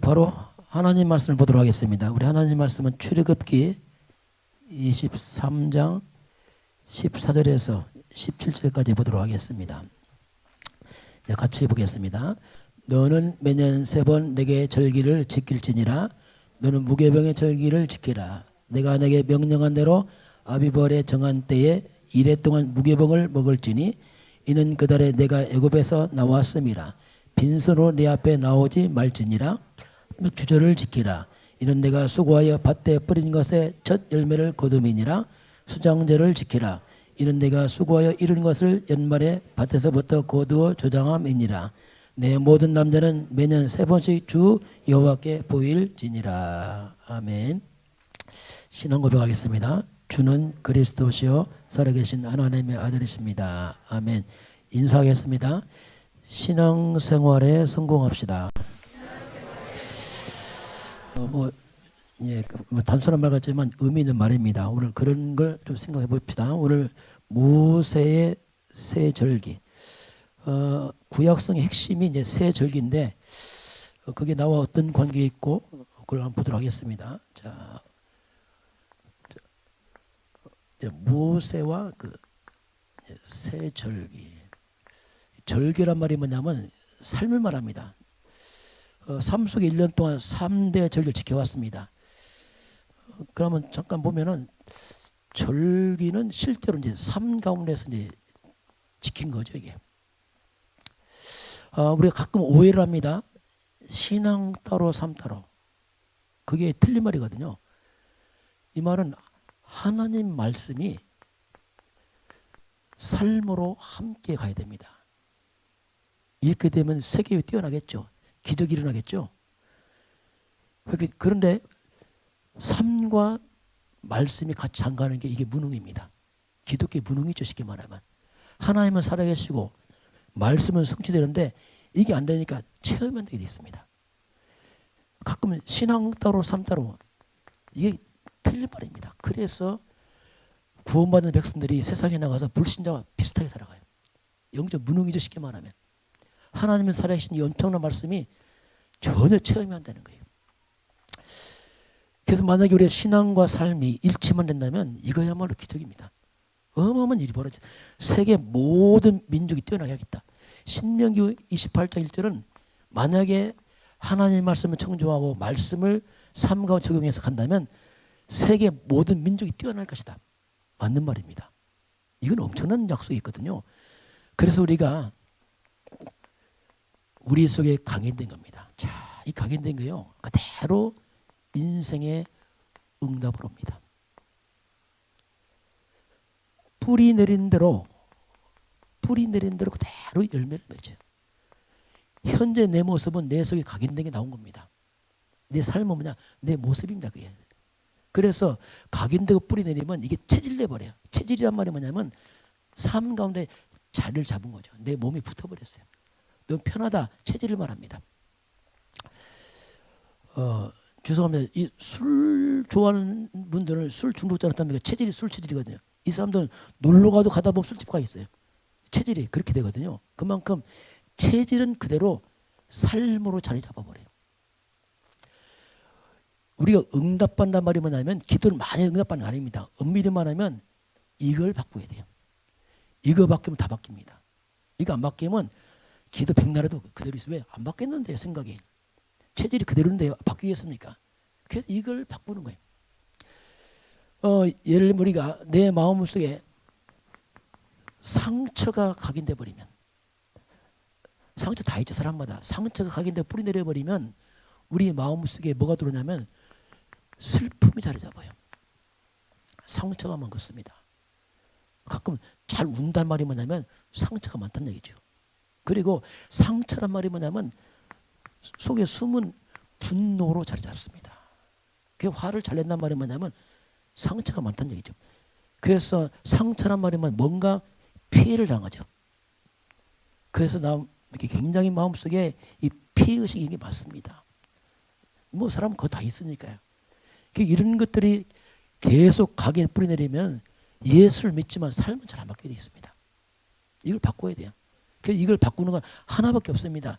바로 하나님 말씀을 보도록 하겠습니다. 우리 하나님 말씀은 출애굽기 23장 14절에서 17절까지 보도록 하겠습니다. 같이 보겠습니다. 너는 매년 3번 내게 절기를 지킬지니라. 너는 무교병의 절기를 지키라. 내가 내게 명령한 대로 아비벌에 정한 때에 이래 동안 무교병을 먹을지니 이는 그 달에 내가 애굽에서 나왔음이라. 빈손으로 내 앞에 나오지 말지니라. 주절을 지키라. 이는 내가 수고하여 밭에 뿌린 것의 첫 열매를 거둠이니라. 수장절을 지키라. 이는 내가 수고하여 이룬 것을 연말에 밭에서부터 거두어 조장함이니라. 내 모든 남자는 매년 3번씩 주 여호와께 보일지니라. 아멘. 신앙 고백하겠습니다. 주는 그리스도시요 살아계신 하나님의 아들이십니다. 아멘. 인사하겠습니다. 신앙생활에 성공합시다. 단순한 말 같지만 의미 있는 말입니다. 오늘 그런 걸 좀 생각해 봅시다. 오늘 모세의 세 절기. 구약성의 핵심이 이제 세 절기인데 거기에 나와 어떤 관계 있고 그걸 한번 보도록 하겠습니다. 자, 모세와 그 세 절기. 절기란 말이 뭐냐면 삶을 말합니다. 삶 속에 1년 동안 3대 절기를 지켜왔습니다. 그러면 잠깐 보면은 절기는 실제로 이제 삶 가운데서 이제 지킨 거죠, 이게. 우리가 가끔 오해를 합니다. 신앙 따로 삶 따로. 그게 틀린 말이거든요. 이 말은 하나님 말씀이 삶으로 함께 가야 됩니다. 이렇게 되면 세계에 뛰어나겠죠. 기적이 일어나겠죠. 그런데 삶과 말씀이 같이 안 가는 게 이게 무능입니다. 기독교의 무능이죠, 쉽게 말하면. 하나님은 살아계시고 말씀은 성취되는데 이게 안 되니까 체험이 안 되게 돼 있습니다. 가끔은 신앙 따로 삶 따로 이게 틀린 말입니다. 그래서 구원받은 백성들이 세상에 나가서 불신자와 비슷하게 살아가요. 영적 무능이죠, 쉽게 말하면. 하나님은 살아계신 이 엄청난 말씀이 전혀 체험이 안 되는 거예요. 그래서 만약에 우리의 신앙과 삶이 일치만 된다면 이거야말로 기적입니다. 어마어마한 일이 벌어져요. 세계 모든 민족이 뛰어나게 하겠다. 신명기 28장 1절은 만약에 하나님의 말씀을 청종하고 말씀을 삶과 적용해서 간다면 세계 모든 민족이 뛰어날 것이다. 맞는 말입니다. 이건 엄청난 약속이 있거든요. 그래서 우리가 우리 속에 각인된 겁니다. 자, 이 각인된 거요. 그대로 인생의 응답을 옵니다. 뿌리 내린 대로 그대로 열매를 맺어요. 현재 내 모습은 내 속에 각인된 게 나온 겁니다. 내 삶은 뭐냐? 내 모습입니다. 그게. 그래서 각인되고 뿌리 내리면 이게 체질돼 버려요. 체질이란 말이 뭐냐면 삶 가운데 자리를 잡은 거죠. 내 몸이 붙어버렸어요. 너무 편하다. 체질을 말합니다. 죄송합니다. 이 술 좋아하는 분들은 술 중독자는 답니다. 체질이 술 체질이거든요. 이 사람들은 놀러 가도 가다 보면 술집 가 있어요. 체질이 그렇게 되거든요. 그만큼 체질은 그대로 삶으로 자리 잡아버려요. 우리가 응답받는단 말이 뭐냐면 기도를 많이 응답받는 거 아닙니다. 엄밀히 말하면 이걸 바꾸어야 돼요. 이거 바뀌면 다 바뀝니다. 이거 안 바뀌면 기도 백날에도 그대로 있어요. 왜? 안 바뀌었는데 생각이. 체질이 그대로인데 바뀌겠습니까? 그래서 이걸 바꾸는 거예요. 예를 들면 우리가 내 마음속에 상처가 각인돼 버리면 상처 다 있죠. 사람마다. 상처가 각인돼 뿌리 내려버리면 우리 마음속에 뭐가 들어오냐면 슬픔이 자리 잡아요. 상처가 많습니다. 가끔 잘 운단 말이 뭐냐면 상처가 많다는 얘기죠. 그리고 상처란 말이 뭐냐면 속에 숨은 분노로 자리 잡습니다. 그 화를 잘 낸단 말이 뭐냐면 상처가 많다는 얘기죠. 그래서 상처란 말이 뭔가 피해를 당하죠. 그래서 나 이렇게 굉장히 마음속에 이 피해의식이 이게 많습니다. 뭐 사람은 그거 다 있으니까요. 이런 것들이 계속 가게에 뿌리내리면 예수를 믿지만 삶은 잘 안 바뀌게 되어 있습니다. 이걸 바꿔야 돼요. 그래서 이걸 바꾸는 건 하나밖에 없습니다.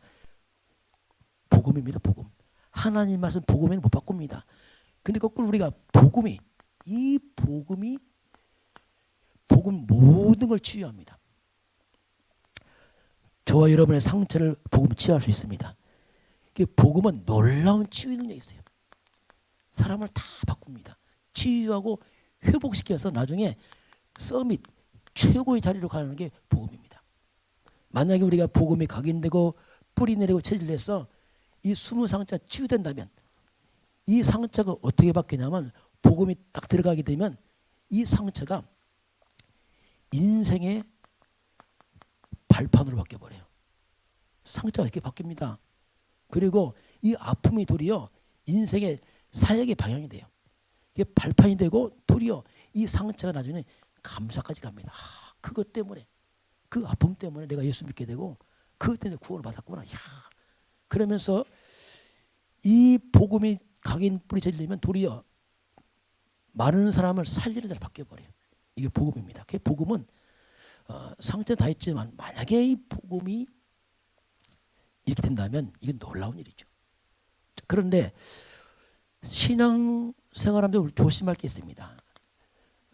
복음입니다. 복음. 하나님 말씀 복음에는 못 바꿉니다. 근데 거꾸로 우리가 이 복음이 복음 모든 걸 치유합니다. 저와 여러분의 상처를 복음이 치유할 수 있습니다. 복음은 놀라운 치유 능력이 있어요. 사람을 다 바꿉니다. 치유하고 회복시켜서 나중에 서밋 최고의 자리로 가는 게 복음입니다. 만약에 우리가 복음이 각인되고 뿌리 내리고 체질해서 이 20상처가 치유된다면 이 상처가 어떻게 바뀌냐면 복음이 딱 들어가게 되면 이 상처가 인생의 발판으로 바뀌어버려요. 상처가 이렇게 바뀝니다. 그리고 이 아픔이 도리어 인생의 사역의 방향이 돼요. 이게 발판이 되고 도리어 이 상처가 나중에 감사까지 갑니다. 그것 때문에 그 아픔 때문에 내가 예수 믿게 되고 그것 때문에 구원을 받았구나. 그러면서 이 복음이 각인 뿌리 쳐지려면 도리어 많은 사람을 살리는 자를 바뀌어버려요. 이게 복음입니다. 그 복음은 상처 다 있지만 만약에 이 복음이 이렇게 된다면 이건 놀라운 일이죠. 그런데 신앙 생활하면서 우리 조심할 게 있습니다.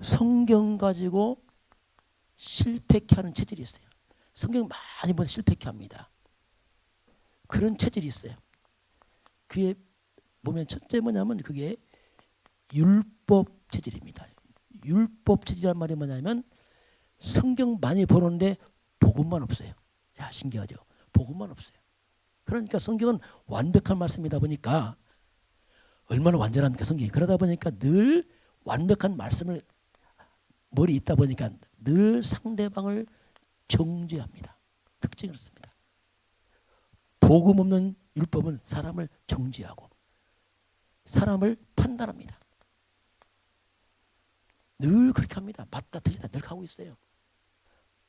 성경 가지고 실패케 하는 체질이 있어요. 성경 많이 보면 실패케 합니다. 그런 체질이 있어요. 그게 보면 첫째 뭐냐면 그게 율법 체질입니다. 율법 체질이란 말이 뭐냐면 성경 많이 보는데 복음만 없어요. 야, 신기하죠. 복음만 없어요. 그러니까 성경은 완벽한 말씀이다 보니까 얼마나 완전합니까 성경이. 그러다 보니까 늘 완벽한 말씀을 머리에 있다 보니까 늘 상대방을 정죄합니다. 특징을 씁니다. 복음 없는 율법은 사람을 정죄하고 사람을 판단합니다. 늘 그렇게 합니다. 맞다 틀리다 늘 하고 있어요.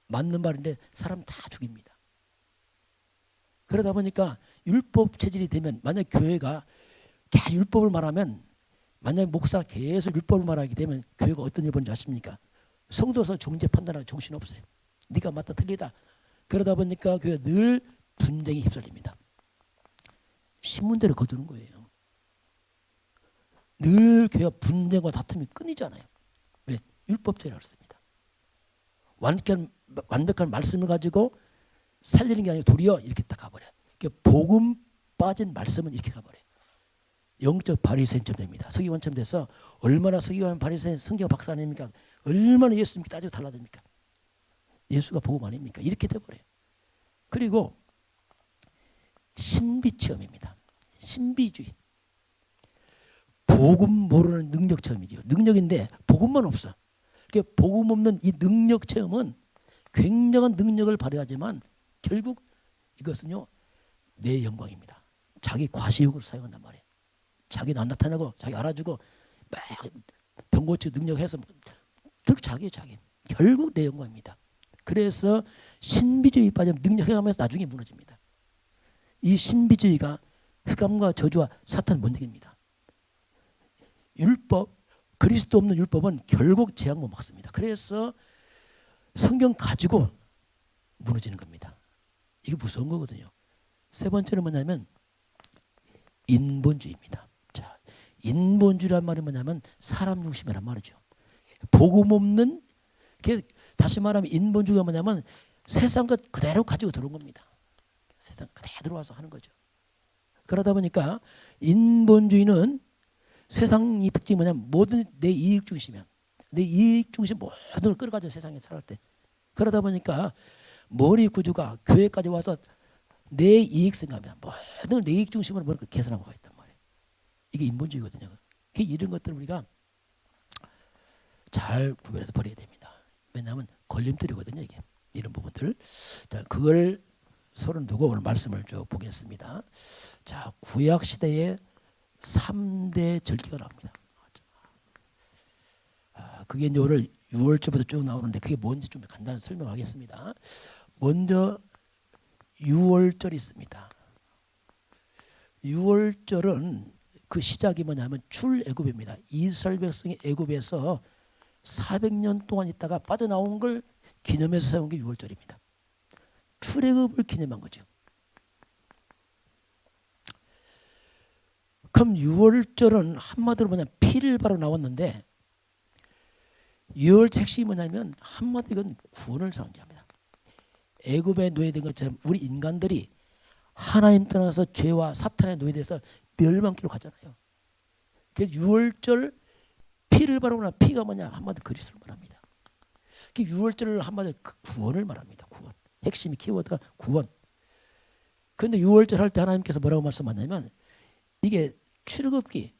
맞는 말인데 사람 다 죽입니다. 그러다 보니까 율법 체질이 되면 만약 교회가 계속 율법을 말하면 만약 목사 계속 율법을 말하게 되면 교회가 어떤 일 보는지 아십니까? 성도서 정죄 판단할 정신 없어요. 네가 맞다 틀리다. 그러다 보니까 교회 늘 분쟁에 휩쓸립니다. 신문대로 거두는 거예요. 늘 교회가 분쟁과 다툼이 끊이잖아요. 왜? 율법적이라고 했습니다. 완벽한 말씀을 가지고 살리는 게 아니고 도리어 이렇게 딱 가버려요. 복음 빠진 말씀은 이렇게 가버려요. 영적 바리새인처럼 됩니다. 서기관처럼 돼서 얼마나 서기관 바리새인 성경 박사 아닙니까? 얼마나 예수 믿고 따지고 달라집니까? 예수가 복음 아닙니까? 이렇게 돼버려요. 그리고 신비 체험입니다. 신비주의. 복음 모르는 능력 체험이죠. 능력인데 복음만 없어. 복음 없는 이 능력 체험은 굉장한 능력을 발휘하지만 결국 이것은요 내 영광입니다. 자기 과시욕을 사용한단 말이에요. 자기는 안 나타나고 자기 알아주고 막 병 고치고 능력해서 결국 자기 결국 내 영광입니다. 그래서 신비주의 빠지면 능력해가면서 나중에 무너집니다. 이 신비주의가 흑암과 저주와 사탄 원흉입니다. 율법, 그리스도 없는 율법은 결국 재앙 못 먹습니다. 그래서 성경 가지고 무너지는 겁니다. 이게 무서운 거거든요. 세 번째는 뭐냐면 인본주의입니다. 자, 인본주의란 말이 뭐냐면 사람 중심이란 말이죠. 복음 없는, 다시 말하면 인본주의가 뭐냐면 세상 것 그대로 가지고 들어온 겁니다. 세상 그대로 와서 하는 거죠. 그러다 보니까 인본주의는 세상의 특징이 뭐냐면 모든 내 이익 중심이야. 내 이익 중심 모든 걸 끌어가지고 세상에 살할 때. 그러다 보니까 머리 구조가 교회까지 와서 내 이익 생각합니다. 모든 내 이익 중심으로 머리를 계산하고 가 있단 말이에요. 이게 인본주의거든요. 이런 것들을 우리가 잘 구별해서 버려야 됩니다. 왜냐하면 걸림돌이거든요. 이게 이런 부분들. 자, 그걸 서로 두고 오늘 말씀을 쭉 보겠습니다. 자, 구약 시대의 3대 절기가 나옵니다. 그게 이제 오늘 6월절부터 쭉 나오는데 그게 뭔지 좀 간단히 설명하겠습니다. 먼저 6월절이 있습니다. 6월절은 그 시작이 뭐냐면 출애굽입니다. 이스라엘 백성이 애굽에서 400년 동안 있다가 빠져나온 걸 기념해서 세운 게 6월절입니다. 출애굽을 기념한 거죠. 그럼 유월절은 한마디로 뭐냐 피를 바로 나왔는데 유월절 핵심이 뭐냐면 한마디로 이건 구원을 선언합니다. 애굽에 노예된 것처럼 우리 인간들이 하나님 떠나서 죄와 사탄의 노예돼서 멸망기로 가잖아요. 그래서 유월절 피를 바르거나 피가 뭐냐 한마디 그리스도를 말합니다. 그 유월절을 한마디 구원을 말합니다. 구원. 핵심이 키워드가 구원. 그런데 유월절 할 때 하나님께서 뭐라고 말씀하냐면 이게 출애굽기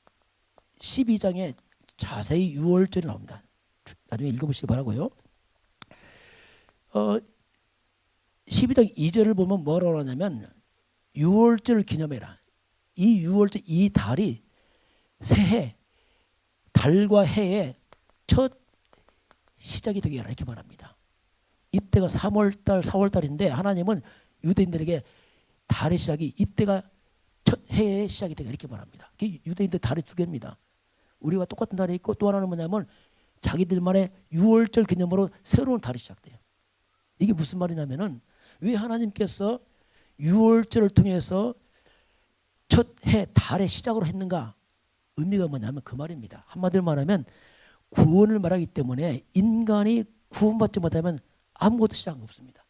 12장에 자세히 유월절이 나옵니다. 나중에 읽어보시기 바라고요. 12장 2절을 보면 뭐라고 하냐면 유월절을 기념해라. 이 유월절 이 달이 새해 달과 해의 첫 시작이 되게 하라 이렇게 말합니다. 이때가 3월달 4월달인데 하나님은 유대인들에게 달의 시작이 이때가 첫 해의 시작이 되게 이렇게 말합니다. 유대인들 달이 두 개입니다. 우리와 똑같은 달이 있고 또 하나는 뭐냐면 자기들만의 유월절 기념으로 새로운 달이 시작돼요. 이게 무슨 말이냐면은 왜 하나님께서 유월절을 통해서 첫 해 달의 시작으로 했는가? 의미가 뭐냐면 그 말입니다. 한마디로 말하면 구원을 말하기 때문에 인간이 구원받지 못하면 아무것도 시작이 없습니다.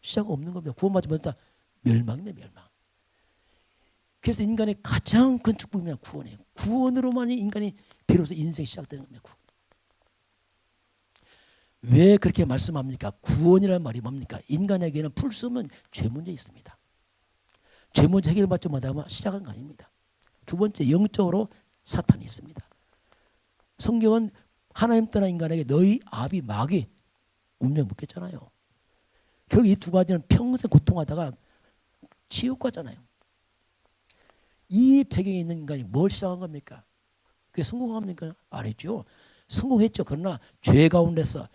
시작 없는 겁니다. 구원받지 못하면 멸망이네 멸망. 그래서 인간의 가장 큰 축복이면 구원이에요. 구원으로만이 인간이 비로소 인생이 시작되는 겁니다. 구원. 왜 그렇게 말씀합니까? 구원이라는 말이 뭡니까? 인간에게는 풀 수 없는 죄 문제 있습니다. 죄 문제 해결받지 못하면 시작은 아닙니다. 두 번째 영적으로 사탄이 있습니다. 성경은 하나님 떠난 인간에게 너희 아비 마귀 운명 묻겠잖아요. 결국 이 두 가지는 평생 고통하다가 지옥 가잖아요. 이 배경에 있는 인간이 뭘 시작한 겁니까? 그게 성공합니까? 아니죠. 성공했죠. 그러나 죄 가운데서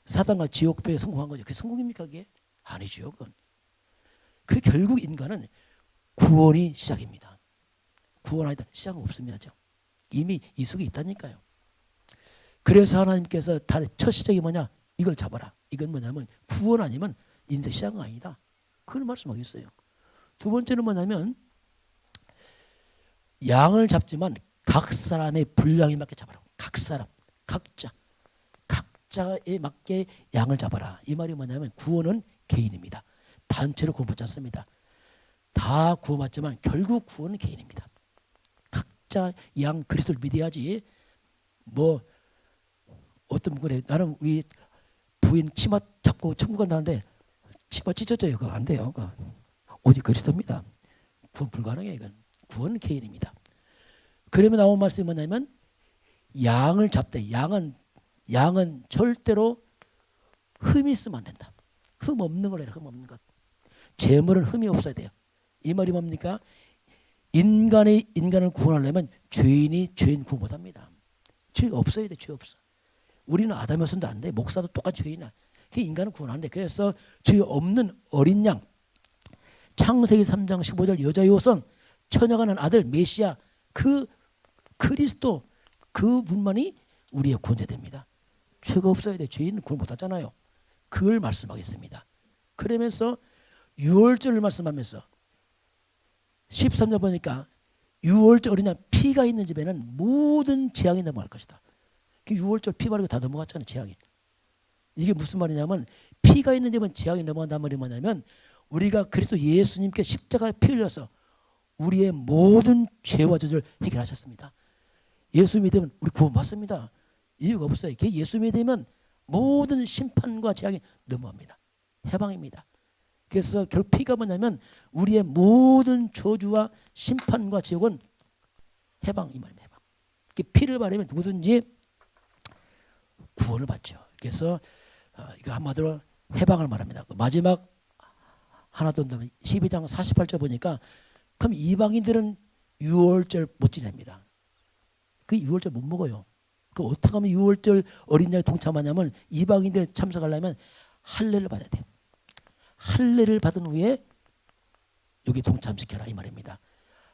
사단과 지옥배에 성공한 거죠. 그게 성공입니까? 그게? 아니죠. 그건. 그 결국 인간은 구원이 시작입니다. 구원 아니다. 시작은 없습니다. 이미 이 속에 있다니까요. 그래서 하나님께서 달의 첫 시작이 뭐냐? 이걸 잡아라. 이건 뭐냐면 구원 아니면 인생 시작은 아니다. 그걸 말씀하겠어요. 두 번째는 뭐냐면 양을 잡지만 각 사람의 분량에 맞게 잡아라. 각 사람, 각자에 맞게 양을 잡아라. 이 말이 뭐냐면 구원은 개인입니다. 단체로 구원받지 않습니다. 다 구원받지만 결국 구원은 개인입니다. 각자 양 그리스도를 믿어야지. 뭐 어떤 분 그래 나는 우리 부인 치마 잡고 천국 간다는데 치마 찢어져요. 그거 안 돼요. 그거. 오직 그리스도입니다. 구원 불가능해요. 이건 구원은 개인입니다. 그러면 나온 말씀이 뭐냐면 양을 잡되 양은 절대로 흠이 있으면 안 된다. 흠 없는 걸 해라. 흠 없는 것. 재물은 흠이 없어야 돼요. 이 말이 뭡니까? 인간을 구원하려면 죄인이 죄인 구원 못합니다. 죄가 없어야 돼. 죄 없어. 우리는 아담이었어도 안 돼. 목사도 똑같이 죄인이야. 그 인간을 구원하는데 그래서 죄 없는 어린 양 창세기 3장 15절 여자 요선 처녀가는 아들 메시아 그 그리스도 그분만이 우리의 구원자됩니다. 죄가 없어야 돼. 죄인은 구원 못하잖아요. 그걸 말씀하겠습니다. 그러면서 유월절을 말씀하면서 13절 보니까 유월절 어린 양 피가 있는 집에는 모든 재앙이 넘어갈 것이다. 그 유월절 피 바르고 다 넘어갔잖아요. 재앙이. 이게 무슨 말이냐면 피가 있는 집은 재앙이 넘어간다는 말이 뭐냐면 우리가 그리스도 예수님께 십자가에 피 흘려서 우리의 모든 죄와 저주를 해결하셨습니다. 예수 믿으면 우리 구원받습니다. 이유가 없어요. 예수 믿으면 모든 심판과 재앙이 넘어갑니다. 해방입니다. 그래서 결국 피가 뭐냐면 우리의 모든 저주와 심판과 지옥은 해방 이 말입니다. 해방. 피를 바르면 누구든지 구원을 받죠. 그래서 이거 한마디로 해방을 말합니다. 마지막 하나 더 12장 48절 보니까 그럼 이방인들은 유월절 못 지냅니다. 그 유월절 못 먹어요. 그 어떻게 하면 유월절 어린 양에 동참하냐면 이방인들 참석하려면 할례를 받아야 돼요. 할례를 받은 후에 여기 동참시켜라 이 말입니다.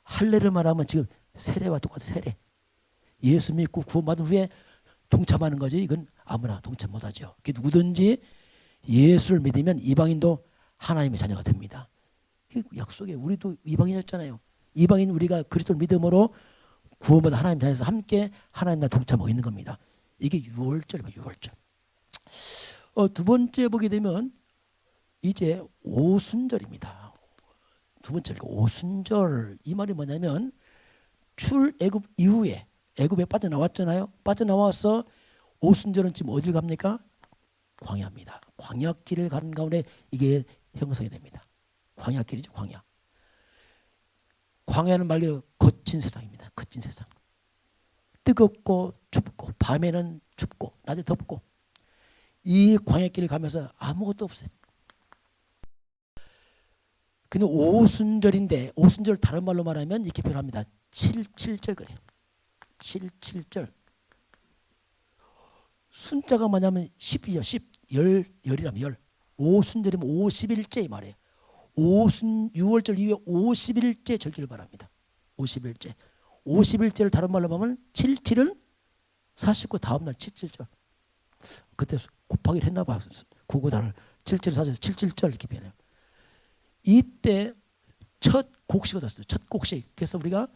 할례를 말하면 지금 세례와 똑같은 세례. 예수 믿고 구원받은 후에 동참하는 거지. 이건 아무나 동참 못하죠. 누구든지 예수를 믿으면 이방인도 하나님의 자녀가 됩니다. 그 약속에 우리도 이방인이었잖아요. 이방인 우리가 그리스도를 믿음으로 구원받아 하나님 자녀에서 함께 하나님과 동참하고 있는 겁니다. 이게 유월절이에요. 유월절. 두 번째 보게 되면 이제 오순절입니다. 두 번째 오순절, 이 말이 뭐냐면 출애굽 이후에 애굽에 빠져나왔잖아요. 빠져나와서 오순절은 지금 어딜 갑니까? 광야입니다. 광야길을 가는 가운데 이게 형성이 됩니다. 광야길이죠. 광야. 광야는 말 그대로 거친 세상입니다. 거친 세상. 뜨겁고 춥고 밤에는 춥고 낮에 덥고 이 광야길을 가면서 아무것도 없어요. 근데 오순절인데 오순절 다른 말로 말하면 이렇게 표현합니다. 77절 그래요. 77절. 순자가 뭐냐면 10이죠. 10. 열이라면 열. 오순절이면 50일째 말이에요. 6월절 이후에 50일째 절기를 말합니다. 50일째. 50일째를 다른 말로 보면 77은 49 다음날 77절. 그때 곱하기를 했나 봐. 구구단을 77, 44, 77절 이렇게 변해요. 이때 첫 곡식을 얻었어요. 첫 곡식. 그래서 우리가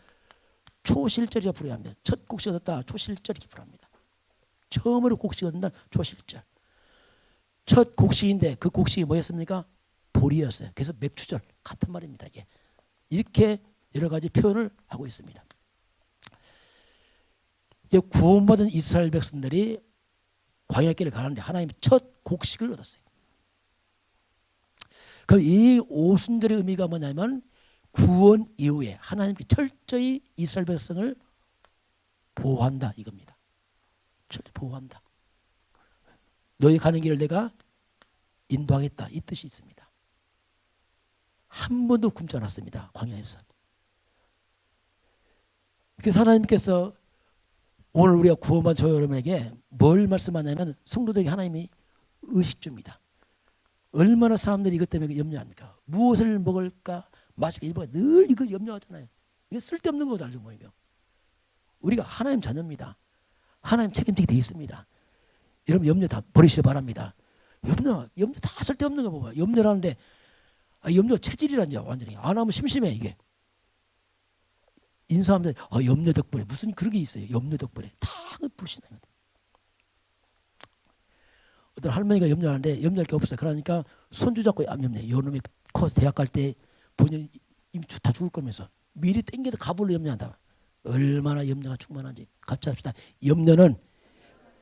초실절이라 부르야 합니다. 첫 곡식 얻었다. 초실절 이렇게 부릅니다. 처음으로 곡식 얻은 날 초실절. 첫 곡식인데 그 곡식이 뭐였습니까? 보리였어요. 그래서 맥추절 같은 말입니다. 이게 이렇게 여러 가지 표현을 하고 있습니다. 구원받은 이스라엘 백성들이 광야길을 가는데 하나님이 첫 곡식을 얻었어요. 그럼 이 오순절의 의미가 뭐냐면 구원 이후에 하나님께 철저히 이스라엘 백성을 보호한다 이겁니다. 철저히 보호한다. 너희 가는 길을 내가 인도하겠다 이 뜻이 있습니다. 한 번도 굶지 않았습니다. 광야에서. 그래서 하나님께서 오늘 우리가 구원받은 저 여러분에게 뭘 말씀하냐면 성도들에게 하나님이 의식 줍니다. 얼마나 사람들이 이것 때문에 염려합니까? 무엇을 먹을까 마실까 일부가 늘 이거 염려하잖아요. 이게 쓸데없는 거죠. 알죠 보이면. 우리가 하나님 자녀입니다. 하나님 책임지게 돼 있습니다. 여러분 염려 다 버리시기 바랍니다. 염려 다 쓸데없는 거 보면 염려라는데 염려 체질이란지 완전히 안 하면 심심해 이게. 인사하면 염려 덕분에 무슨 그런 게 있어요. 염려 덕분에 다 불신하거든. 어떤 할머니가 염려하는데 염려할 게 없어요. 그러니까 손주 잡고 염려해. 요놈이 커서 대학 갈 때 본인이 이미 다 죽을 거면서 미리 땡겨서 가볼로 염려한다. 얼마나 염려가 충만한지 같이 합시다. 염려는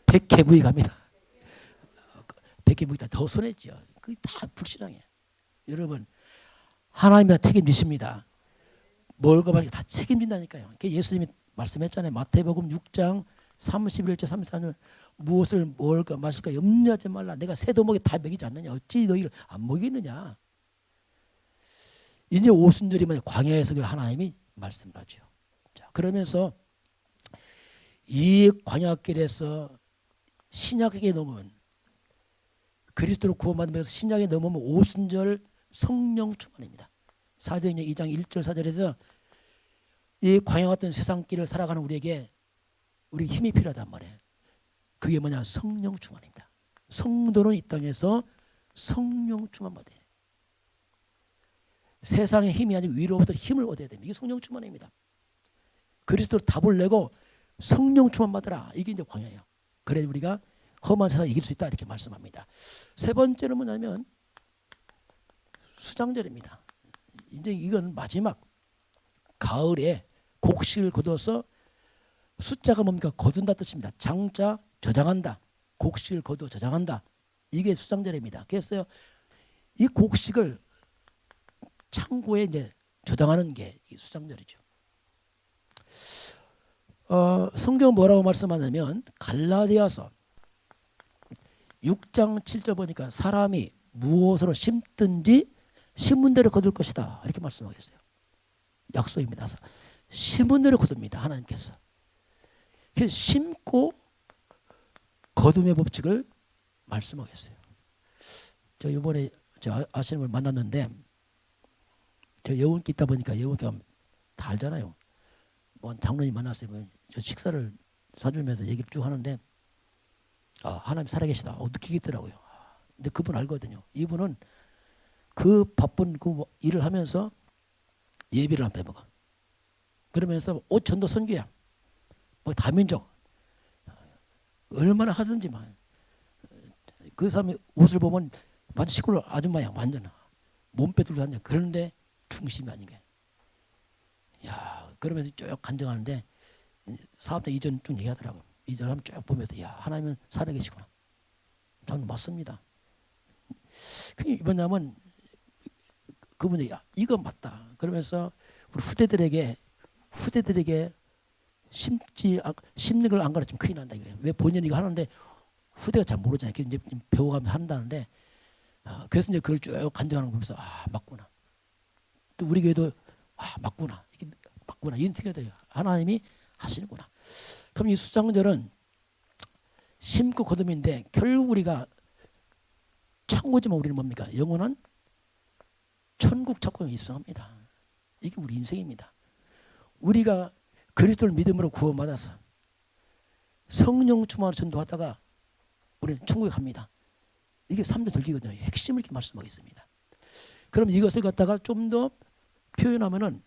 백해무익 합니다. 백해무익 더 손해지요. 그게 다 불신앙이에요. 여러분 하나님이 다 책임지십니다. 뭘까 말까 다 책임진다니까요. 예수님이 말씀했잖아요. 마태복음 6장 31절 33절 무엇을 먹을까 마실까 염려하지 말라. 내가 새도 먹이 다 먹이지 않느냐. 어찌 너희를 안 먹이느냐. 이제 오순절이면 광야에서 하나님이 말씀을 하죠. 자, 그러면서 이 광야길에서 신약에 넘으면 그리스도로 구원받으면서 신약에 넘으면 오순절 성령 충만입니다. 사도행전 2장 1절 4절에서 이 광야 같은 세상길을 살아가는 우리에게 우리 힘이 필요하단 말이에요. 그게 뭐냐? 성령 충만입니다. 성도는 이 땅에서 성령 충만 받아야 돼요. 세상의 힘이 아니고 위로부터 힘을 얻어야 됩니다. 이게 성령 충만입니다. 그리스도로 답을 내고 성령 충만 받으라. 이게 이제 광야예요. 그래 우리가 험한 세상을 이길 수 있다 이렇게 말씀합니다. 세 번째는 뭐냐면 수장절입니다. 이제 이건 마지막 가을에 곡식을 거둬서 숫자가 뭡니까? 거둔다 뜻입니다. 장자 저장한다. 곡식을 거두어 저장한다. 이게 수장절입니다. 그래서 이 곡식을 창고에 이제 저장하는 게 이 수장절이죠. 성경 뭐라고 말씀하냐면 갈라디아서 6장 7절 보니까 사람이 무엇으로 심든지 심은 대로 거둘 것이다 이렇게 말씀하겠어요. 약속입니다. 심은 대로 거둡니다. 하나님께서. 그래서 심고 거둠의 법칙을 말씀하겠어요. 저 이번에 저 아시는 분 만났는데 저 여운기 있다 보니까 여운기가 다 알잖아요. 뭐 장로님 만났어요. 저 식사를 사주면서 얘기를 쭉 하는데 하나님 살아계시다. 느끼겠더라고요. 근데 그분 알거든요. 이분은 그 바쁜 그 일을 하면서 예비를 안 빼먹어. 그러면서 오천도 선교야. 뭐 다민족 얼마나 하든지만 그 사람의 옷을 보면 완전 시골 아줌마야. 완전 몸빼 들고 다녀. 그런데 중심이 아닌 거야. 야, 그러면서 쭉 간증하는데 사업자 이전 쭉 얘기하더라고. 이전하면 쭉 보면서 야, 하나님은 살아계시구나. 저는 맞습니다. 이번에 하면 그분이 야, 이거 맞다. 그러면서 우리 후대들에게 심는 걸 안 가르치면 큰일 난다 이거예요. 왜 본인이 이거 하는데 후대가 잘 모르잖아요. 이제 배워가면서 한다는데 그래서 이제 그걸 쭉 간증하는 거 보면서 맞구나. 또 우리 교회도 맞구나. 이게 맞구나. 이런 생각이 들어요. 하나님이 하시는구나. 그럼 이 수장절은 심고 거둠인데 결국 우리가 창고지만 우리는 뭡니까? 영혼은 천국 찾고 입성합니다. 이게 우리 인생입니다. 우리가 그리스도를 믿음으로 구원받아서 성령 충만으로 전도하다가 우리는 천국에 갑니다. 이게 3대 절기거든요. 핵심을 이렇게 말씀하겠습니다. 그럼 이것을 갖다가 좀 더 표현하면은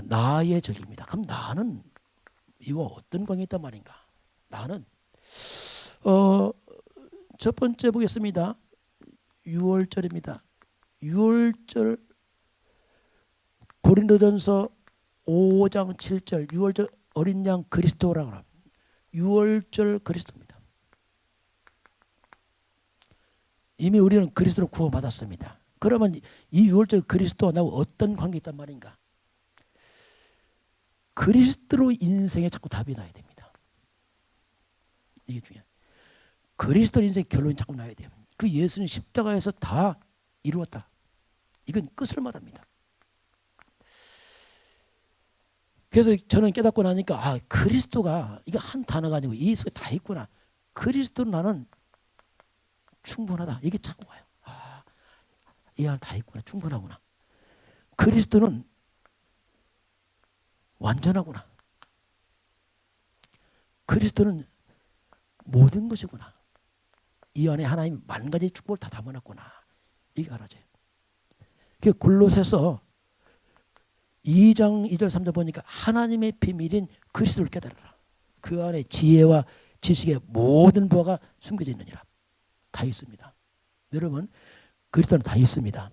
나의 절기입니다. 그럼 나는 이와 어떤 관계가 있단 말인가? 나는 첫 번째 보겠습니다. 6월절입니다. 6월절 고린도전서 5장 7절 6월절 어린 양 그리스도라고 합니다. 6월절 그리스도입니다. 이미 우리는 그리스도로 구원받았습니다. 그러면 이 6월절 그리스도와 나하고 어떤 관계가 있단 말인가? 그리스도로 인생에 자꾸 답이 나야 됩니다. 이게 중요해요. 그리스도 인생의 결론이 자꾸 나야 돼요. 그 예수는 십자가에서 다 이루었다. 이건 끝을 말합니다. 그래서 저는 깨닫고 나니까 그리스도가 이거 한 단어가 아니고 이 속에 다 있구나. 그리스도는 나는 충분하다. 이게 자꾸 와요. 이 안에 다 있구나. 충분하구나. 그리스도는 완전하구나. 그리스도는 모든 것이구나. 이 안에 하나님 만 가지 축복을 다 담아놨구나. 이게 알아져요. 그 골로새서 2장 2절 3절 보니까 하나님의 비밀인 그리스도를 깨달아라. 그 안에 지혜와 지식의 모든 부하가 숨겨져 있느니라. 다 있습니다. 여러분 그리스도는 다 있습니다.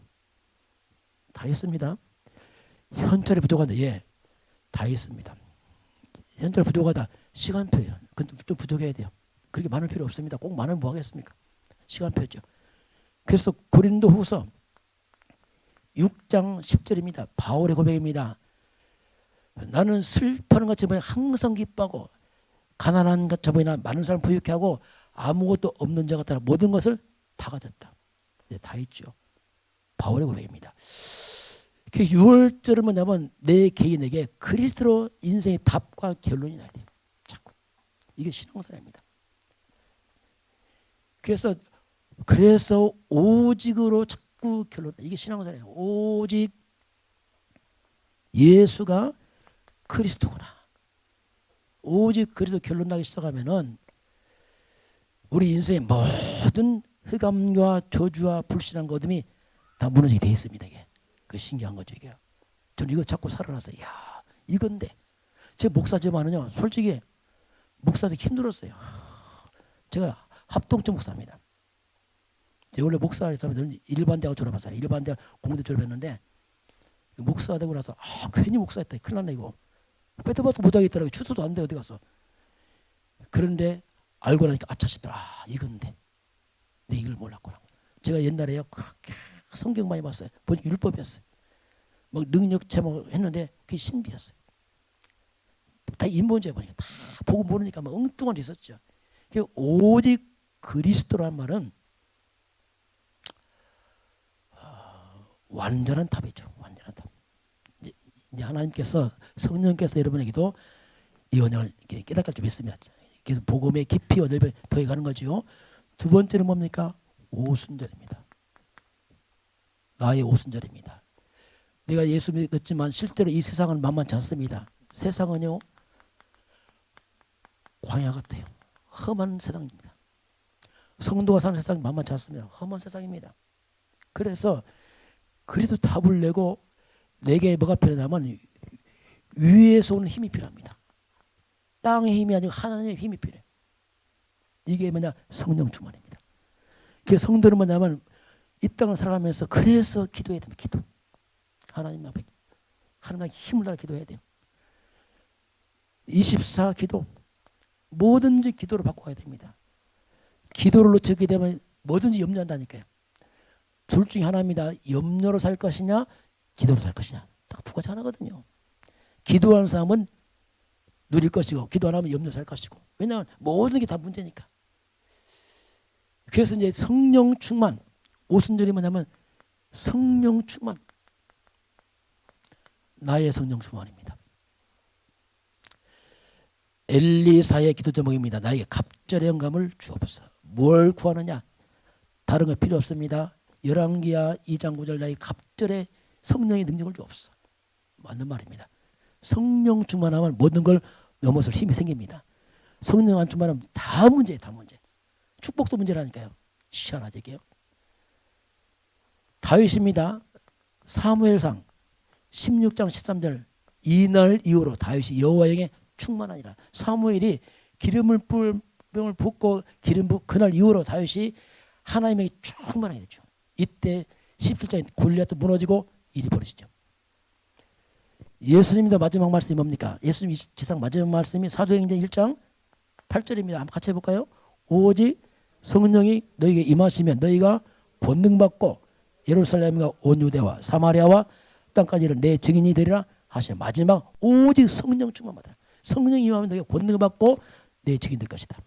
다 있습니다. 현찰이 부족한데 다 있습니다. 현찰 부족하다. 시간표예요. 근데 좀 부족해야 돼요. 그렇게 많을 필요 없습니다. 꼭 많으면 뭐 하겠습니까? 시간표죠. 그래서 고린도후서 6장 10절입니다. 바울의 고백입니다. 나는 슬퍼하는 것처럼 항상 기뻐하고 가난한 것처럼 많은 사람 부유케 하고 아무것도 없는 자 같다. 모든 것을 다 가졌다. 다 있죠. 바울의 고백입니다. 6월절을 뭐냐면 내 개인에게 그리스도로 인생의 답과 결론이 나야 돼요. 자꾸. 이게 신앙생활입니다. 그래서 오직으로 자꾸 결론. 이게 신앙생활이에요. 오직 예수가 그리스도구나. 오직 그리스도 결론 나기 시작하면은 우리 인생의 모든 흑암과 저주와 불신한 것들이 다 무너지게 돼 있습니다. 이게 그 신기한 거죠. 이게 저는 이거 자꾸 살아났어요. 야 이건데 제 목사지만은요 솔직히 목사도 힘들었어요. 제가 합동적 목사입니다. 제가 원래 목사였다면 일반대학 졸업했어요. 일반대학 공대 졸업했는데 목사 되고 나서 괜히 목사했다. 큰일 났네 이거. 빼도 봐도 못하겠더라고요. 추수도 안 돼 어디 가서. 그런데 알고 나니까 아차 싶더라. 이건데 내 이걸 몰랐구나. 제가 옛날에요 그렇게 성경 많이 봤어요. 보니까 율법이었어요. 막 능력 제목 했는데 그게 신비였어요. 다 인본주의 보니까 다 보고 모르니까 막 엉뚱한 데 있었죠. 오직 그리스도라는 말은 완전한 답이죠. 완전한 답. 이제 하나님께서 성령께서 여러분에게도 이 언약을 깨닫게 좀 있습니다. 그래서 복음의 깊이와 넓이 더해가는 거죠. 두 번째는 뭡니까? 오순절입니다. 나의 오순절입니다. 내가 예수 믿었지만 실제로 이 세상은 만만치 않습니다. 세상은요 광야 같아요. 험한 세상입니다. 성도가 사는 세상은 만만치 않습니다. 험한 세상입니다. 그래서 그리스도 답을 내고 내게 뭐가 필요하냐면 위에서 오는 힘이 필요합니다. 땅의 힘이 아니고 하나님의 힘이 필요해요. 이게 뭐냐? 성령 충만입니다. 그 성도는 뭐냐면 이 땅을 살아가면서 그래서 기도해야 됩니다. 기도. 하나님 앞에 하나님의 힘을 달아 기도해야 돼요. 24 기도. 뭐든지 기도로 바꿔야 됩니다. 기도를 놓치게 되면 뭐든지 염려한다니까요. 둘 중에 하나입니다. 염려로 살 것이냐 기도로 살 것이냐. 딱 두 가지 하나거든요. 기도하는 사람은 누릴 것이고 기도 안 하면 염려 살 것이고. 왜냐하면 모든 게 다 문제니까. 그래서 이제 성령 충만. 오순절이 뭐냐면 성령 충만. 나의 성령 충만입니다. 엘리사의 기도 제목입니다. 나에게 갑절의 영감을 주옵소서. 뭘 구하느냐? 다른 거 필요 없습니다. 열왕기하 2장 9절 나에게 갑절의 성령의 능력을 주옵소서. 맞는 말입니다. 성령 충만하면 모든 걸 넘어설 힘이 생깁니다. 성령 안 충만하면 다 문제예요. 다 문제. 축복도 문제라니까요. 시원하게 얘기해요. 다윗입니다. 사무엘상 16장 13절 이날 이후로 다윗이 여호와에게 충만하니라. 사무엘이 기름을 병을 붓고 기름 붓 그날 이후로 다윗이 하나님에게 충만하게 되죠. 이때 17장에 골리앗도 무너지고 일이 벌어지죠. 예수님도 마지막 말씀이 뭡니까? 예수님 이 지상 마지막 말씀이 사도행전 1장 8절입니다. 한번 같이 해볼까요? 오직 성령이 너희에게 임하시면 너희가 권능 받고 예루살렘과 온 유대와 사마리아와 땅까지 이르는 내 증인이 되리라 하시는 마지막 오직 성령 충만 받으라. 성령이 임하면 너희가 권능을 받고 내 증인이 될 것이다.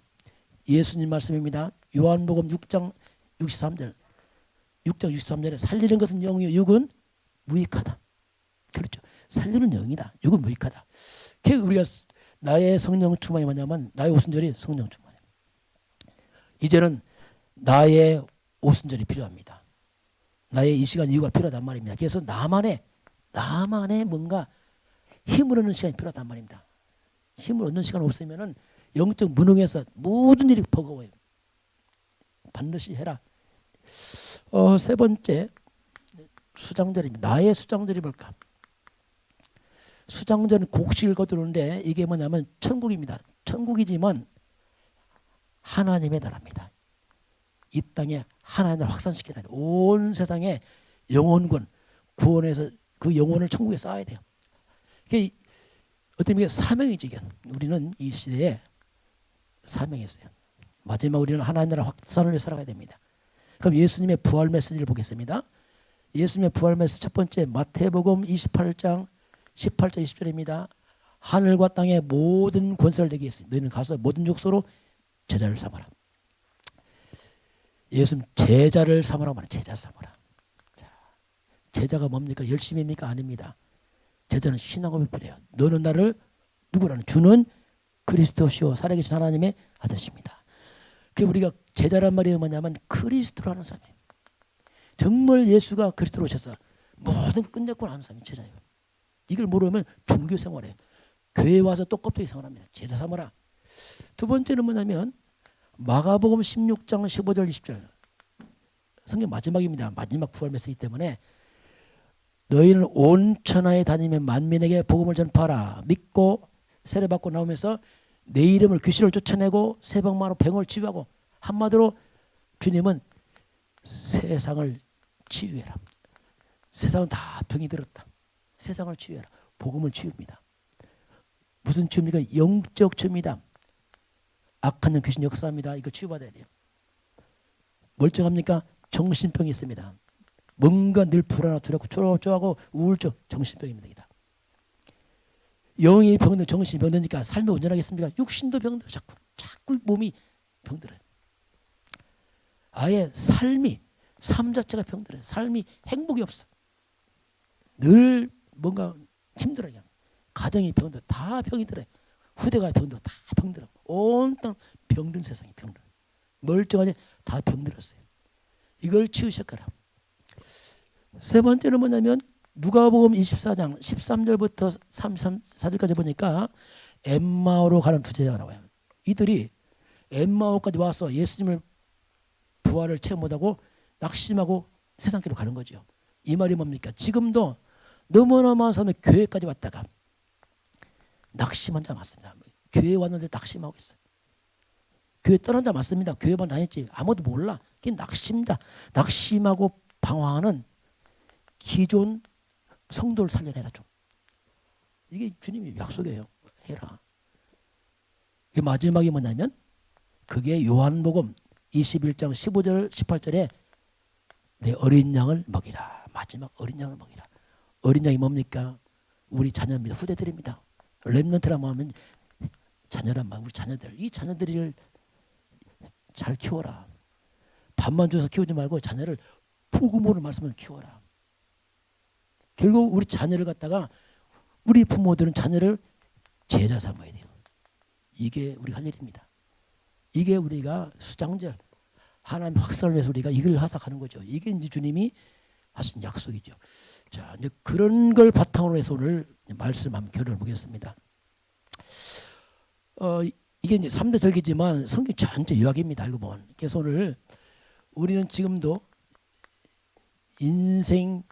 예수님 말씀입니다. 요한복음 6장 63절 6장 63절에 살리는 것은 영이요 육은 무익하다. 그렇죠. 살리는 영이다. 육은 무익하다. 그래서 우리가 나의 성령 충만이 뭐냐면 나의 오순절이 성령 충만이에요. 이제는 나의 오순절이 필요합니다. 나의 이 시간 이유가 필요하단 말입니다. 그래서 나만의 뭔가 힘을 얻는 시간이 필요하단 말입니다. 힘을 얻는 시간 없으면은 영적 무능해서 모든 일이 버거워요. 반드시 해라. 세 번째 수장절입니다. 나의 수장절이 뭘까? 수장절은 곡식을 거두는데 이게 뭐냐면 천국입니다. 천국이지만 하나님의 나라입니다. 이 땅에 하나님을 확산시켜야 돼요. 온 세상에 영혼군 구원해서 그 영혼을 천국에 쌓아야 돼요. 그게 어떻게 보면 사명이죠. 이게. 우리는 이 시대에 사명이 있어요. 마지막 우리는 하나님 나라 확산을 위해 살아가야 됩니다. 그럼 예수님의 부활 메시지를 보겠습니다. 예수님의 부활 메시지 첫 번째 마태복음 28장 18절 20절입니다. 하늘과 땅의 모든 권세를 내게 있으니 너희는 가서 모든 족속으로 제자를 삼아라. 예수님 제자를 삼으라고 말해요. 제자를 삼아라. 자, 제자가 뭡니까? 열심입니까? 아닙니다. 제자는 신앙을 필요해요. 너는 나를 누구라는 주는 그리스도시오 살아계신 하나님의 아들이십니다. 그 우리가 제자란 말이 뭐냐면 그리스도라는 사람이에요. 정말 예수가 그리스도로 오셔서 모든 걸 끝냈고 나는 사람이 제자예요. 이걸 모르면 종교 생활에 교회에 와서 또 껍데기 생활합니다. 제자 삼아라. 두 번째는 뭐냐면 마가복음 16장 15절 20절 성경 마지막입니다. 마지막 부활 메시지 때문에 너희는 온 천하에 다니며 만민에게 복음을 전파하라. 믿고 세례받고 나오면서 내 이름을 귀신을 쫓아내고 세방만으로 병을 치유하고 한마디로 주님은 세상을 치유해라. 세상은 다 병이 들었다. 세상을 치유해라. 복음을 치유입니다. 무슨 치유입니까? 영적 치유입니다. 악한 영 귀신 역사합니다. 이거 치유받아야 돼요. 멀쩡합니까? 정신병이 있습니다. 뭔가 늘 불안하고 두렵고 초조하고 우울증 정신병입니다. 영이 병든 정신이 병드니까 삶이 온전하겠습니까? 육신도 병들어. 자꾸 몸이 병들어요. 아예 삶 자체가 병들어요. 삶이 행복이 없어. 늘 뭔가 힘들어요. 그냥. 가정이 병들어. 다 병이 들어요. 후대가 병들어. 다 병들어. 온 땅 병든 세상이 병들어. 멀쩡하지 다 병들었어요. 이걸 치우셨거라. 세 번째는 뭐냐면 누가복음 24장 13절부터 34절까지 보니까 엠마오로 가는 두 제자가 나와요. 이들이 엠마오까지 와서 예수님을 부활을 체험 못하고 낙심하고 세상길로 가는 거죠. 이 말이 뭡니까? 지금도 너무나 많은 사람이 교회까지 왔다가 낙심한 자 맞습니다. 교회 왔는데 낙심하고 있어요. 교회 떠난 자 맞습니다. 교회만 다녔지 아무도 몰라. 그게 낙심이다. 낙심하고 방황하는 기존 성도를 살려내라 좀. 이게 주님이 약속이에요. 해라. 그 마지막이 뭐냐면 그게 요한복음 21장 15절 18절에 내 어린 양을 먹이라. 마지막 어린 양을 먹이라. 어린 양이 뭡니까? 우리 자녀입니다. 후대들입니다. 렘넌트라고 하면 자녀란 말. 우리 자녀들. 이 자녀들을 잘 키워라. 밥만 줘서 키우지 말고 자녀를 복음으로 말씀을 키워라. 결국 우리 자녀를 갖다가 우리 부모들은 자녀를 제자 삼아야 돼요. 이게 우리 할 일입니다. 이게 우리가 수장절 하나님 확산을 위해서 우리가 이걸 하다 가는 거죠. 이게 이제 주님이 하신 약속이죠. 자, 이제 그런 걸 바탕으로 해서 오늘 말씀 한번 결론을 보겠습니다. 이게 이제 3대 절기지만 성경 전체 요약입니다. 알고 보면. 그래서 오늘 우리는 지금도 인생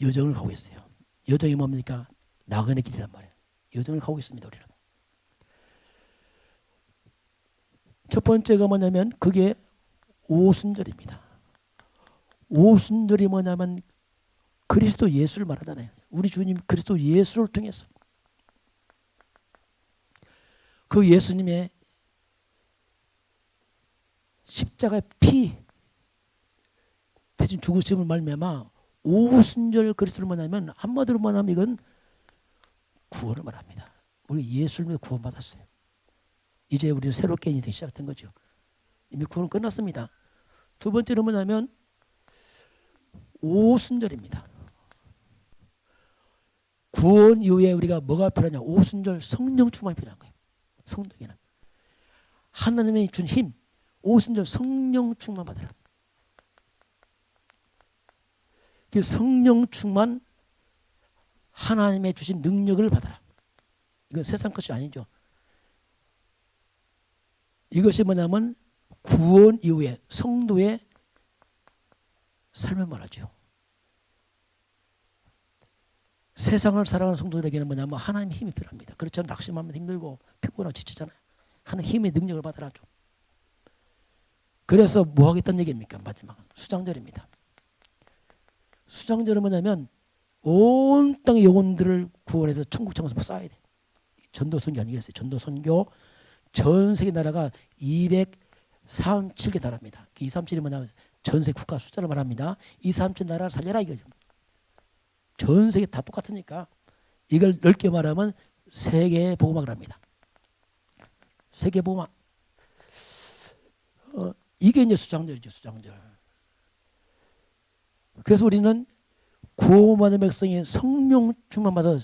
여정을 가고 있어요. 여정이 뭡니까? 나그네 길이란 말이에요. 여정을 가고 있습니다. 우리는. 첫 번째가 뭐냐면 그게 오순절입니다. 오순절이 뭐냐면 그리스도 예수를 말하잖아요. 우리 주님 그리스도 예수를 통해서 그 예수님의 십자가의 피 대신 죽으심을 말미암아 오순절 그리스도를 말하면 한마디로 말하면 이건 구원을 말합니다. 우리 예수를 믿어 구원받았어요. 이제 우리는 새롭게 인생이 시작된 거죠. 이미 구원은 끝났습니다. 두 번째로 뭐냐면 오순절입니다. 구원 이후에 우리가 뭐가 필요하냐? 오순절 성령 충만이 필요한 거예요. 성령에는 하나님이 준 힘, 오순절 성령 충만 받으라. 그 성령 충만 하나님의 주신 능력을 받아라. 이건 세상 것이 아니죠. 이것이 뭐냐면 구원 이후에 성도의 삶을 말하죠. 세상을 살아가는 성도들에게는 뭐냐면 하나님의 힘이 필요합니다. 그렇지 않으면 낙심하면 힘들고 피곤하고 지치잖아요. 하나님의 힘의 능력을 받으라죠. 그래서 뭐 하겠다는 얘기입니까? 마지막은 수장절입니다. 수장절은 뭐냐면 온 땅의 영혼들을 구원해서 천국 창고에서 쌓아야 돼. 전도선교 아니겠어요? 전도선교 전 세계 나라가 237개 나라입니다. 237이 뭐냐면 전 세계 국가 숫자를 말합니다. 237 나라를 살려라 이거죠. 전 세계 다 똑같으니까 이걸 넓게 말하면 세계 복음학을 합니다. 세계 복음학. 이게 이제 수장절이죠. 수장절. 그래서 우리는 구원받은 백성이 성령 충만받아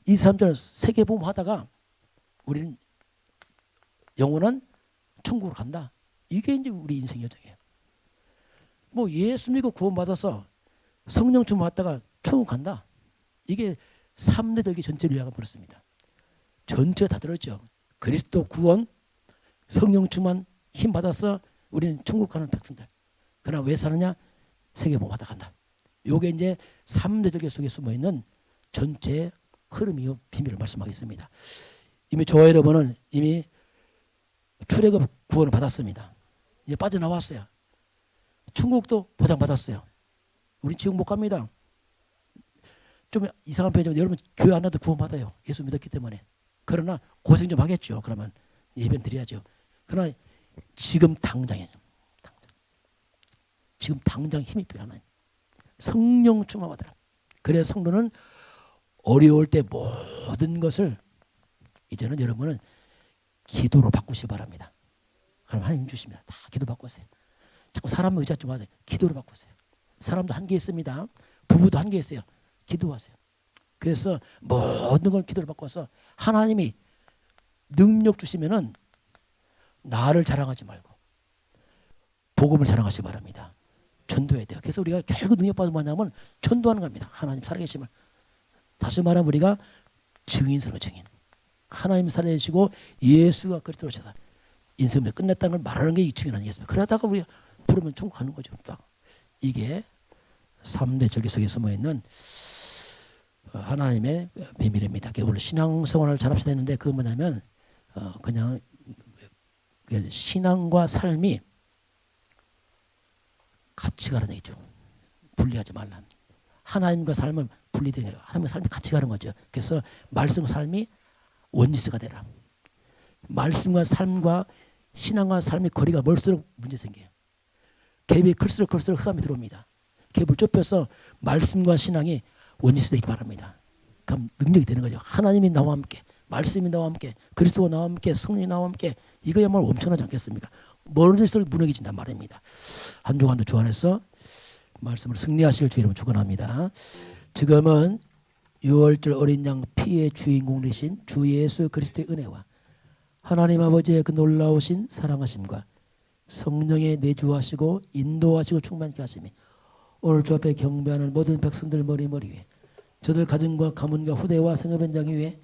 2, 3절 세계 복음 하다가 우리는 영원한 천국으로 간다. 이게 이제 우리 인생 여정이에요. 뭐 예수 믿고 구원받아서 성령 충만받다가 천국 간다. 이게 3대 절기 전체를 요약해 버렸습니다. 전체가 다 들었죠. 그리스도 구원, 성령 충만 힘 받아서 우리는 천국 가는 백성들. 그러나 왜 사느냐? 세계 복음 하다 간다. 요게 이제 3대 절기 속에 숨어있는 전체 흐름이요 비밀을 말씀하겠습니다. 이미 저와 여러분은 이미 출애굽 구원을 받았습니다. 이제 빠져나왔어요. 천국도 보장받았어요. 우린 지금 못 갑니다. 좀 이상한 표현이지만 여러분 교회 안 와도 구원받아요. 예수 믿었기 때문에. 그러나 고생 좀 하겠죠. 그러면 예배는 드려야죠. 그러나 지금 당장에 지금 당장 힘이 필요하나요? 성령 충만 받으라. 그래서 성도는 어려울 때 모든 것을 이제는 여러분은 기도로 바꾸시기 바랍니다. 그럼 하나님 주십니다. 다 기도 바꾸세요. 자꾸 사람 의지하지 좀 하세요. 기도로 바꾸세요. 사람도 한계 있습니다. 부부도 한계 있어요. 기도하세요. 그래서 모든 걸 기도로 바꿔서 하나님이 능력 주시면은 나를 자랑하지 말고 복음을 자랑하시기 바랍니다. 전도해야 돼요. 그래서 우리가 결국 능력받으면 뭐냐면 전도하는 겁니다. 하나님 살아계심을. 다시 말하면 우리가 증인스러운 증인. 하나님 살아계시고 예수가 그리스도로 오셔서 인생을 끝냈다는 걸 말하는 게 이 증인 아니겠습니까? 그러다가 우리가 부르면 천국 가는 거죠. 딱. 이게 3대 절기 속에 숨어있는 하나님의 비밀입니다. 오늘 신앙생활을 잘합시다 했는데 그건 뭐냐면 그냥 신앙과 삶이 같이 가는 얘기죠. 분리하지 말라. 하나님과 삶을 분리되는 거예요. 하나님과 삶이 같이 가는 거죠. 그래서 말씀과 삶이 원리스가 되라. 말씀과 삶과 신앙과 삶의 거리가 멀수록 문제 생겨요. 갭이 클수록 흑암이 들어옵니다. 갭을 좁혀서 말씀과 신앙이 원리스 되기 바랍니다. 그럼 능력이 되는 거죠. 하나님이 나와 함께, 말씀이 나와 함께, 그리스도가 나와 함께, 성령이 나와 함께, 이거야말로 엄청나지 않겠습니까? 멀을수록 무너진단 말입니다. 한 주 한 주 주 안에서 말씀을 승리하실 주 이름으로 축원합니다. 지금은 6월절 어린 양 피의 주인공 되신 주 예수 그리스도의 은혜와 하나님 아버지의 그 놀라우신 사랑하심과 성령의 내주하시고 인도하시고 충만케 하심이 오늘 주 앞에 경배하는 모든 백성들 머리 위에 저들 가정과 가문과 후대와 생업 현장 위에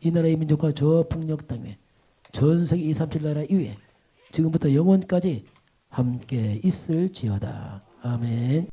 이 나라의 민족과 저 북녘 땅 위에 전 세계 237 나라 위에 지금부터 영원까지 함께 있을지어다. 아멘.